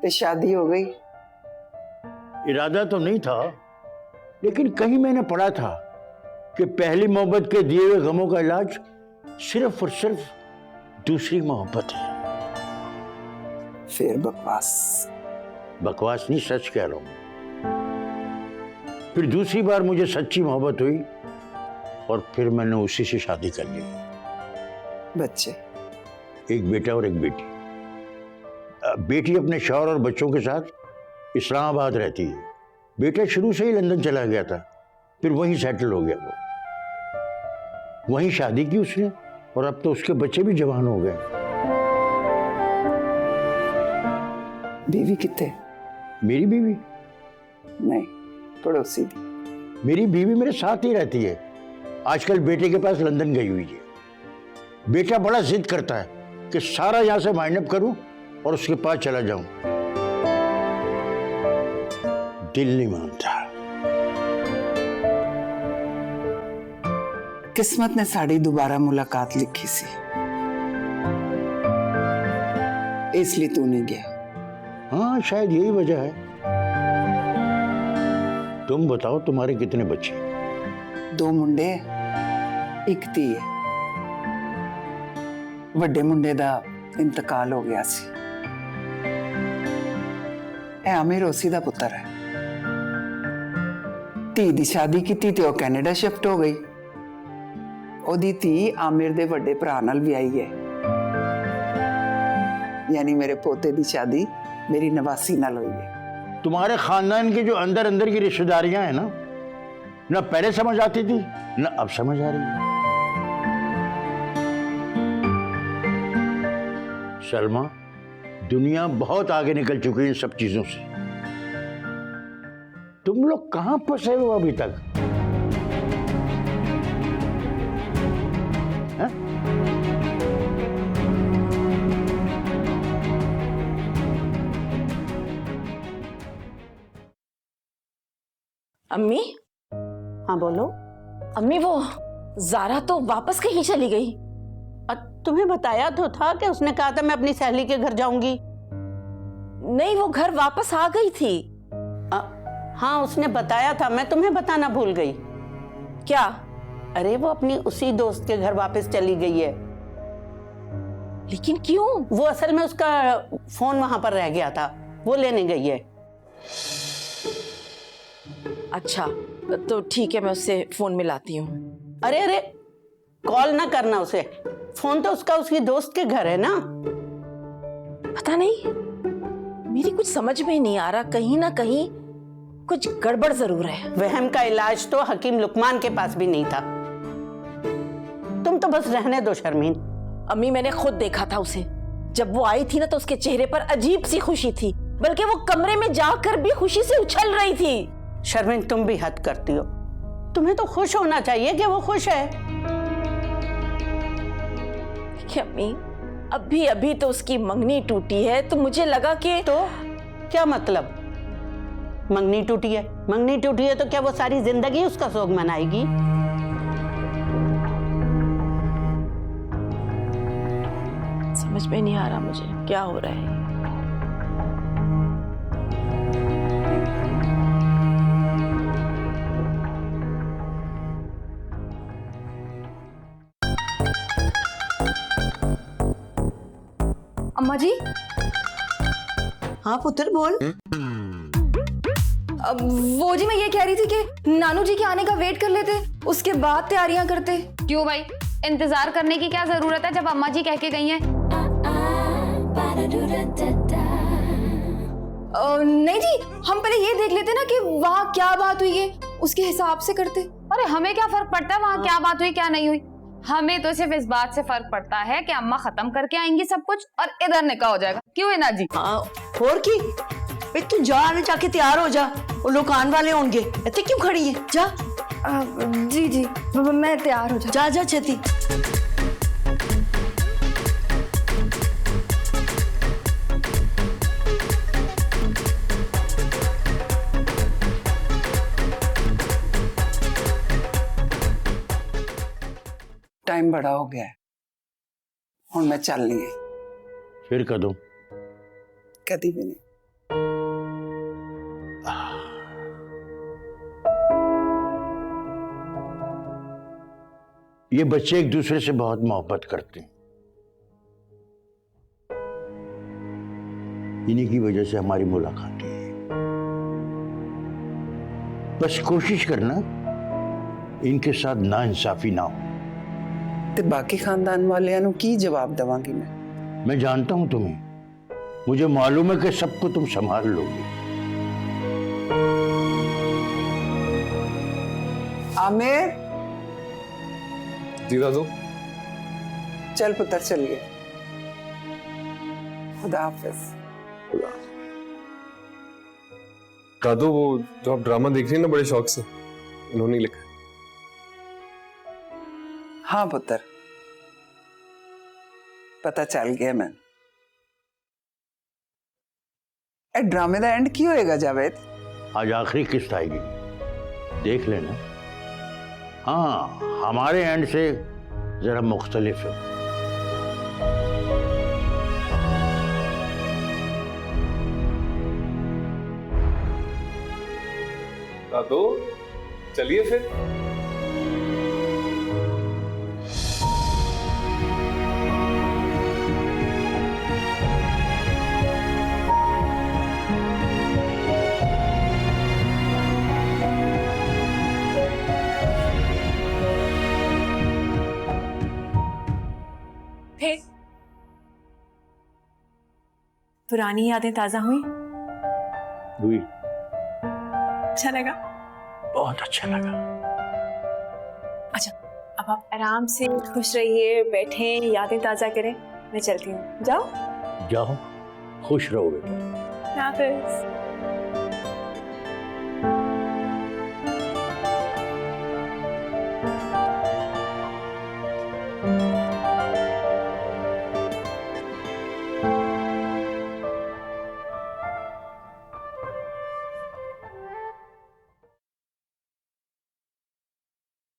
तो शादी हो गई। इरादा तो नहीं था, लेकिन कहीं मैंने पढ़ा था कि पहली मोहब्बत के दिए हुए गमों का इलाज सिर्फ और सिर्फ दूसरी मोहब्बत है। फिर बकवास। बकवास नहीं, सच कह रहा हूं। फिर दूसरी बार मुझे सच्ची मोहब्बत हुई और फिर मैंने उसी से शादी कर ली। बच्चे? एक बेटा और एक बेटी। बेटी अपने शौहर और बच्चों के साथ इस्लामाबाद रहती है। बेटा शुरू से ही लंदन चला गया था, फिर वहीं सेटल हो गया। वो वहीं शादी की उसने, और अब तो उसके बच्चे भी जवान हो गए। बीवी कितने? मेरी बीवी? नहीं, पड़ोसी भी। मेरी बीवी मेरे साथ ही रहती है, आजकल बेटे के पास लंदन गई हुई है। बेटा बड़ा जिद करता है कि सारा यहां से माइंड अप करूं और उसके पास चला जाऊं। दिल नहीं मानता। किस्मत ने साड़ी दोबारा मुलाकात लिखी सी, इसलिए तू नहीं गया। हाँ, शायद यही वजह है। तुम बताओ, तुम्हारे कितने बच्चे? 2 मुंडे, एक धी है। ਵੱਡੇ ਮੁੰਡੇ ਦਾ ਇੰਤਕਾਲ ਹੋ ਗਿਆ ਸੀ। ਇਹ ਆਮਿਰ ਰੋਸੀ ਦਾ ਪੁੱਤਰ ਹੈ। ਧੀ ਦੀ ਸ਼ਾਦੀ ਕੀਤੀ ਤੇ ਉਹ ਕੈਨੇਡਾ ਸ਼ਿਫਟ ਹੋ ਗਈ। ਉਹਦੀ ਧੀ ਆਮਿਰ ਦੇ ਵੱਡੇ ਭਰਾ ਨਾਲ ਵਿਆਹੀ ਹੈ। यानी मेरे पोते की शादी मेरी नवासी नाल हुई है। तुम्हारे खानदान की जो अंदर अंदर की रिश्तेदारियां हैं ना, न पहले समझ आती थी न अब समझ आ रही है। सलमा, दुनिया बहुत आगे निकल चुकी है इन सब चीजों से। तुम लोग कहां फंसे हो अभी तक? है? अम्मी? हाँ बोलो। अम्मी, वो ज़ारा तो वापस कहीं चली गई। तुम्हें बताया तो था कि उसने कहा था मैं अपनी सहेली के घर जाऊंगी। नहीं, वो घर वापस आ गई थी। हाँ, उसने बताया था, मैं तुम्हें बताना भूल गई। क्या? अरे वो अपनी उसी दोस्त के घर वापस चली गई है। लेकिन क्यों? वो असल में उसका फोन वहां पर रह गया था, वो लेने गई है। अच्छा, तो ठीक है, मैं उससे फोन मिलाती हूँ। अरे अरे, कॉल ना करना उसे, फोन तो उसका उसकी दोस्त के घर है ना। पता नहीं, मेरी कुछ समझ में नहीं आ रहा, कहीं ना कहीं कुछ गड़बड़ जरूर है। वहम का इलाज तो हकीम लुकमान के पास भी नहीं था। तुम तो बस रहने दो शर्मीन। अम्मी, मैंने खुद देखा था उसे। जब वो आई थी ना, तो उसके चेहरे पर अजीब सी खुशी थी, बल्कि वो कमरे में जाकर भी खुशी से उछल रही थी। शर्मीन, तुम भी हद करती हो। तुम्हें तो खुश होना चाहिए कि वो खुश है। अम्मी, अभी अभी तो उसकी मंगनी टूटी है, तो मुझे लगा कि तो क्या मतलब? मंगनी टूटी है? मंगनी टूटी है तो क्या वो सारी जिंदगी उसका शोक मनाएगी? समझ में नहीं आ रहा मुझे क्या हो रहा है। अम्मा जी। हाँ पुत्र, बोल। वो जी, मैं ये कह रही थी कि नानू जी के आने का वेट कर लेते, उसके बाद तैयारियां करते। क्यों भाई, इंतजार करने की क्या जरूरत है जब अम्मा जी कह के गई हैं? नहीं जी, हम पहले ये देख लेते ना कि वहाँ क्या बात हुई है, उसके हिसाब से करते। अरे हमें क्या फर्क पड़ता है वहाँ क्या बात हुई क्या नहीं हुई। हमें तो सिर्फ इस बात से फर्क पड़ता है कि अम्मा खत्म करके आएंगी सब कुछ और इधर निकाह हो जाएगा। क्यों है ना जी? हाँ, और की भाई, तू जाके तैयार हो जा, वो लोग आने वाले होंगे। इतने क्यों खड़ी है? जा। जी जी, मैं तैयार हो जा। जा जा छेती। टाइम बड़ा हो गया है, हुण मैं चलनी है। फिर कदों? कदी भी नहीं। ये बच्चे एक दूसरे से बहुत मोहब्बत करते हैं। इन्हीं की वजह से हमारी मुलाकात है। बस कोशिश करना इनके साथ नाइंसाफी ना हो। ਤੇ ਬਾਕੀ ਖਾਨਦਾਨ ਵਾਲਿਆਂ ਨੂੰ ਕੀ ਜਵਾਬ ਦਵਾਂਗੀ ਮੈਂ? मैं जानता हूं तुम्हें, मुझे मालूम है कि सबको तुम संभाल लोगे। आमिर, जी दादू। चल पुत्र चलिए। खुदा हाफिज। दादू, वो जो आप ड्रामा देख रही हैं ना बड़े शौक से, इन्होंने ही लिखा है। हाँ पुत्र, पता चल गया मैं। ए ड्रामे का एंड की होएगा जावेद? आज आखिरी किस्त आएगी, देख लेना। हाँ, हमारे एंड से जरा मुख्तलिफ है। दादू चलिए फिर। फिर पुरानी यादें ताजा हुई? हुई। अच्छा लगा? बहुत अच्छा लगा। अच्छा, अब आप आराम से खुश रहिए, बैठे, यादें ताजा करें। मैं चलती हूँ, जाओ। जाओ, खुश रहो बेटा। हाफिज।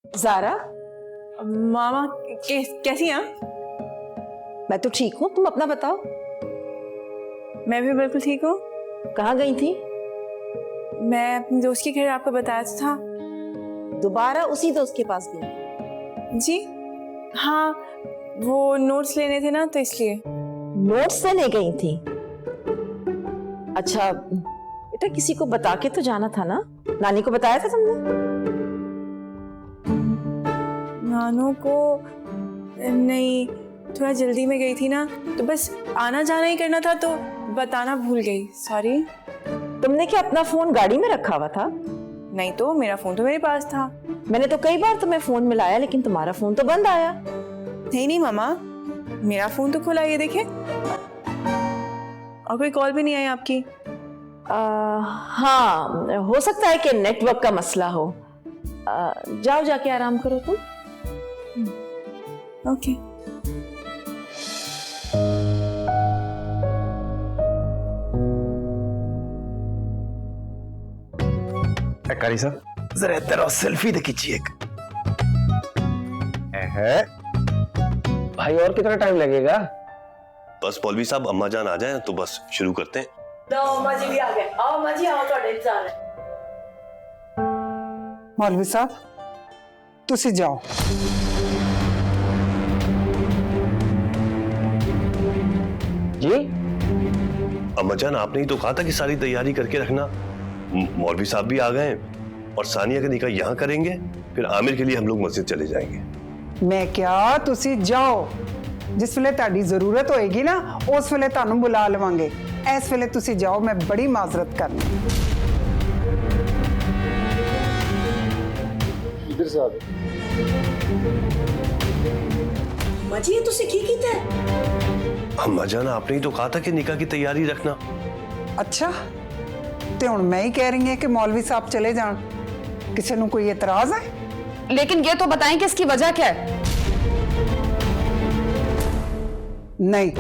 जारा, मामा कैसी हैं? मैं तो ठीक हूँ, तुम अपना बताओ। मैं भी बिल्कुल ठीक हूँ। कहाँ गई थी? मैं अपने दोस्त के घर, आपको बताया तो था। दोबारा उसी दोस्त के पास गई? जी हाँ, वो नोट्स लेने थे ना, तो इसलिए। नोट्स लेने गई थी? अच्छा बेटा, किसी को बता के तो जाना था ना? नानी को बताया था तुमने? नानू को नहीं, थोड़ा जल्दी में गई थी ना, तो बस आना जाना ही करना था, तो बताना भूल गई। सॉरी। तुमने क्या अपना फोन गाड़ी में रखा हुआ था? नहीं तो, मेरा फोन तो मेरे पास था। मैंने तो कई बार तुम्हें फोन मिलाया, लेकिन तुम्हारा फोन तो बंद आया। नहीं मामा, मेरा फोन तो खुला, ये देखे। और कोई कॉल भी नहीं आई आपकी। हाँ, हो सकता है कि नेटवर्क का मसला हो। जाओ, जाके आराम करो तुम। ओके। कारी साहब, जरा इधर आओ, सेल्फी तो खींचिए एक। भाई, और कितना टाइम लगेगा? बस मौलवी साहब, अम्मा जान आ जाए तो बस शुरू करते हैं। अम्मा जी भी आ गए। आओ अम्मा जी, आओ, ਤੁਹਾਡੇ इंतजार है। मौलवी साहब, तुसी जाओ। जी अम्मा जान, आपने ही तो कहा था कि सारी तैयारी करके रखना। मौलवी साहब भी आ गए और सानिया का निकाह यहाँ करेंगे, फिर आमिर के लिए हम लोग मस्जिद चले जाएंगे। मैं क्या, तुसी जाओ। जिस वेले ताड़ी जरूरत होएगी ना, उस वेले तानू बुला लवांगे। इस वेले तुसी जाओ, मैं बड़ी माजरत करनी। इधर से आ गए। अम्मा जी, ये तुसी की कीता है? अम्मा जान, आपने ही तो कहा था कि निकाह की तैयारी रखना। अच्छा, ते हुण मैं ही कह रही है कि मौलवी साहब चले जान। किसी नू कोई एतराज है? लेकिन ये तो बताएं कि इसकी वजह क्या है? नहीं,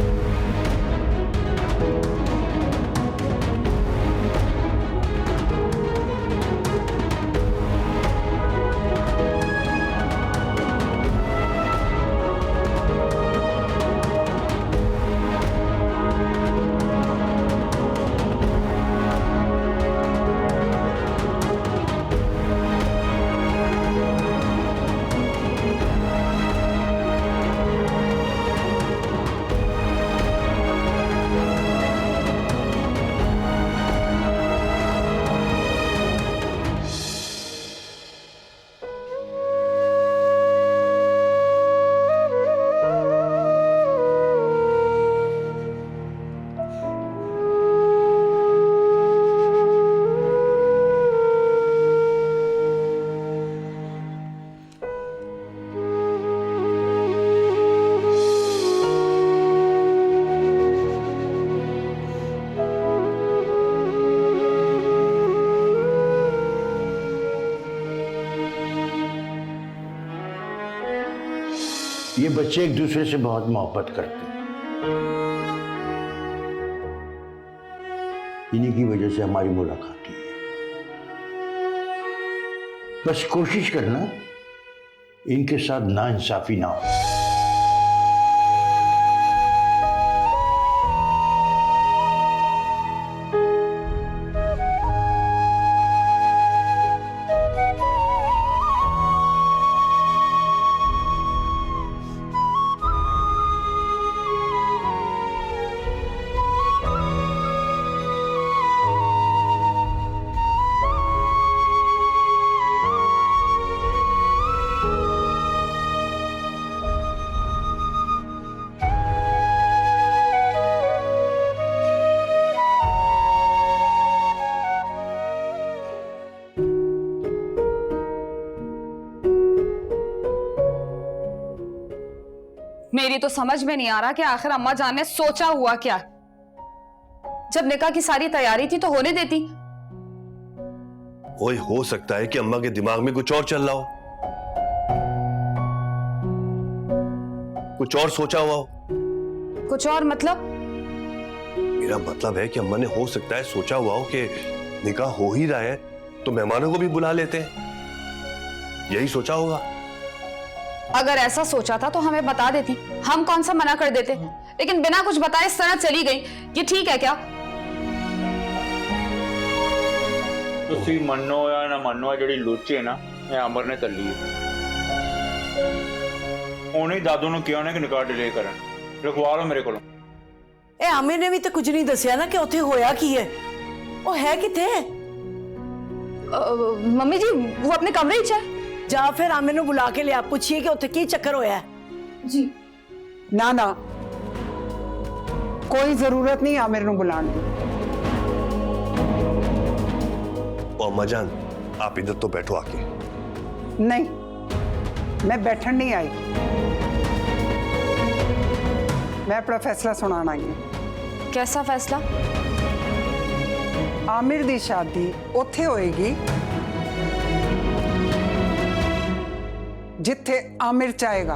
ये बच्चे एक दूसरे से बहुत मोहब्बत करते हैं। इन्हीं की वजह से हमारी मुलाकात हुई है। बस कोशिश करना इनके साथ नाइंसाफी ना हो। मेरी तो समझ में नहीं आ रहा कि आखिर अम्मा जान ने सोचा हुआ क्या। जब निकाह की सारी तैयारी थी तो होने देती। ओए, हो सकता है कि अम्मा के दिमाग में कुछ और चल रहा हो, कुछ और सोचा हुआ हो। कुछ और मतलब? मेरा मतलब है कि अम्मा ने हो सकता है सोचा हुआ हो कि निकाह हो ही रहा है तो मेहमानों को भी बुला लेते हैं, यही सोचा होगा। अगर ऐसा सोचा था तो हमें बता देती, हम कौन सा मना कर देते। लेकिन बिना कुछ बताए इस तरह चली गई, ये ठीक है क्या? ਤੁਸੀਂ ਮੰਨੋ ਜਾਂ ਨਾ ਮੰਨੋ, ਜਿਹੜੀ ਲੁੱਚ ਹੈ ਨਾ ਇਹ ਅਮਰ ਨੇ ਤੱਲੀ ਹੈ। ਉਹਨੇ ਦਾਦੂ ਨੂੰ ਕਿਹਾ ਉਹਨੇ ਕਿ ਨਿਕਾਹ ਡਿਲੇ ਕਰਨ, ਲਿਖਵਾ ਲਓ ਮੇਰੇ ਕੋਲੋਂ। ਇਹ ਆਮਿਰ ਨੇ ਵੀ ਤਾਂ ਕੁਝ ਨਹੀਂ ਦੱਸਿਆ ਨਾ ਕਿ ਉੱਥੇ ਹੋਇਆ ਕੀ ਹੈ। ਉਹ ਹੈ ਕਿੱਥੇ? मम्मी जी वो अपने कमरे ही है। ਜਾ ਫਿਰ ਆਮਿਰ ਨੂੰ ਬੁਲਾ ਕੇ ਲਿਆ, ਪੁੱਛੀਏ ਕਿ ਉੱਥੇ ਕੀ ਚੱਕਰ ਹੋਇਆ ਹੈ। जी ना ना, कोई जरूरत नहीं आमिर नूं बुलाने की। और अम्मा जान, आप इधर तो बैठो आके। नहीं, मैं बैठन नहीं आई, मैं अपना फैसला सुनाना आई हूं। कैसा फैसला? आमिर दी शादी उत्थे होएगी जिथे आमिर चाहेगा।